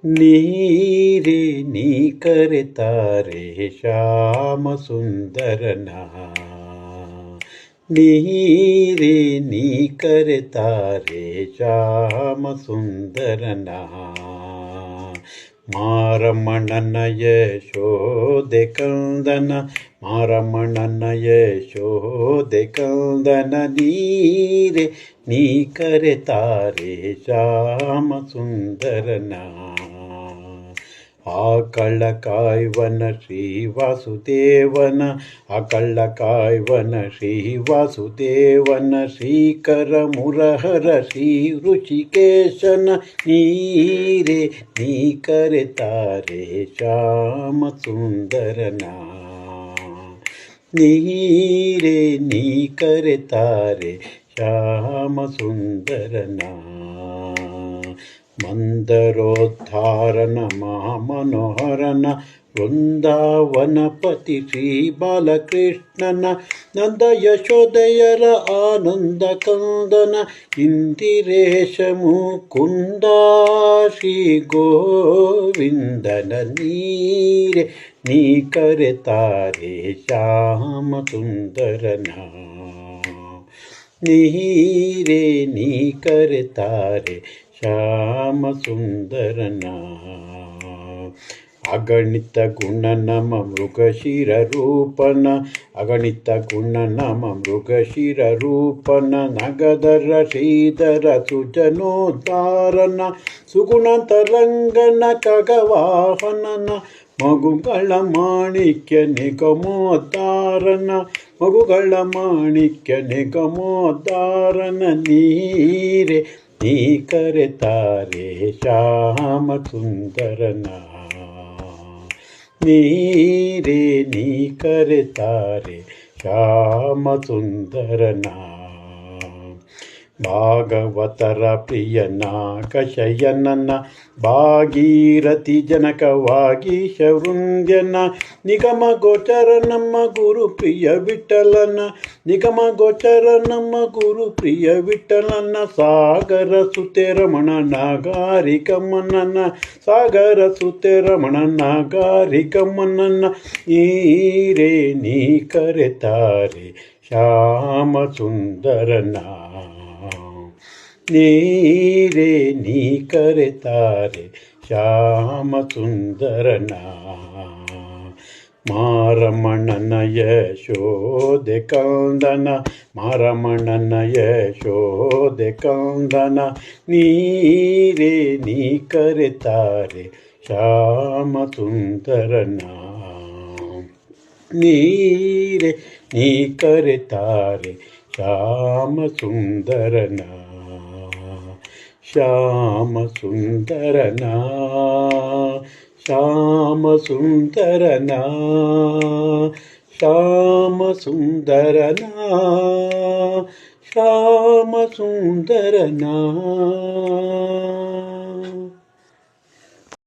ನೀರೇ ನೀ ಕರೆತಾರೆ ಶ್ಯಾಮ ಸುಂದರನ. ನೀರೇ ನೀ ಕರೆತಾರೆ ಶ್ಯಾಮ ಸುಂದರನ. ಮಾರಮ್ಮಣ್ಣನ ಯಶೋದೆ ಕಂದನ, ಮಾರಮ್ಮಣ್ಣನ ಯಶೋದೆ ಕಂದನ. ನೀರೇ ನೀ ಕರೆತಾರೆ ಶ್ಯಾಮ ಸುಂದರನ. ಆಕಳ ಕಾಯ್ವನ ಶ್ರೀ ವಾಸುದೇವನ, ಆಕಳ ಕಾಯ್ವನ ಶ್ರೀ ವಾಸುದೇವನ. ಶ್ರೀಕರ ಮುರಹರ ಶ್ರೀ ಋಷಿಕೇಶನ. ನೀರೇ ನೀ ಕರೆತಾರೆ ಶ್ಯಾಮ ಸುಂದರನ. ನೀರೇ ನೀ ಕರೆತಾರೆ ಶ್ಯಾಮ ಸುಂದರನ. ಮಂದರೋದ್ಧಾರನ ಮಹಾಮನೋಹರನ, ವೃಂದಾವನಪತಿ ಶ್ರೀ ಬಾಲಕೃಷ್ಣನ. ನಂದ ಯಶೋದಯರ ಆನಂದ ಕಂದನ, ಇಂದಿರೇಶ ಮುಕುಂದ ಶ್ರೀ ಗೋವಿಂದನ. ನೀರೇ ನೀ ಕರೆತಾರೆ ಶ್ಯಾಮ ಸುಂದರನ. ನೀರೇ ನೀ ಕರೆತಾರೆ ಶ್ಯಾಮ ಸುಂದರನ. ಅಗಣಿತ ಗುಣ ನಮ ಮೃಗಶಿರ ರೂಪನ, ಅಗಣಿತ ಗುಣ ನಮ ಮೃಗಶಿರ ರೂಪನ. ನಗಧರ ಶ್ರೀಧರ ಸುಜನೋದ್ಧಾರನ, ಸುಗುಣಾಂತರಂಗನ ಖಗವಾಹನನ. ಮಗುಗಳ ಮಾಣಿಕ್ಯ ನಿಗಮೋದ್ಧಾರನ, ಮಗುಗಳ ಮಾಣಿಕ್ಯ ನಿಗಮೋದ್ಧಾರನ. ನೀರೇ ನೀ ಕರೆತಾರೆ ಶ್ಯಾಮ ಸುಂದರನ. ನೀರೇ ನೀ ಕರೆತಾರೆ ಶ್ಯಾಮ ಸುಂದರನ. ಭಾಗವತರ ಪ್ರಿಯನ ಕಶಯನನ, ಭಾಗೀರಥಿ ಜನಕವಾಗೀಶ ವೃಂದ್ಯನ. ನಿಗಮ ಗೋಚರ ನಮ್ಮ ಗುರು ಪ್ರಿಯ ವಿಠಲನ, ನಿಗಮ ಗೋಚರ ನಮ್ಮ ಗುರು ಪ್ರಿಯ ವಿಠಲನ. ಸಾಗರ ಸುತೆ ರಮಣ ನಾಗಾರಿಕಮ್ಮನನ, ಸಾಗರ ಸುತೆ ರಮಣ ನಾಗಾರಿಕಮ್ಮನನ. ನೀರೇ ನೀ ಕರೆತಾರೆ ಶ್ಯಾಮ ಸುಂದರನ. ನೀರೇ ನೀ ಕರೆತಾರೆ ಶ್ಯಾಮ ಸುಂದರನ. ಮಾರಮ್ಮಣ್ಣನ ಯಶೋದೆ ಕಂದನ, ಮಾರಮ್ಮಣ್ಣನ ಯಶೋದೆ ಕಂದನ. ನೀರೇ ನೀ ಕರೆತಾರೆ ಶ್ಯಾಮ ಸುಂದರನ. ನೀರೇ ನೀ ಕರೆತಾರೆ ಶ್ಯಾಮ ಸುಂದರನ. ಶ್ಯಾಮ ಸುಂದರನ, ಶ್ಯಾಮ ಸುಂದರನ, ಶ್ಯಾಮ ಸುಂದರನ, ಶ್ಯಾಮ ಸುಂದರನ.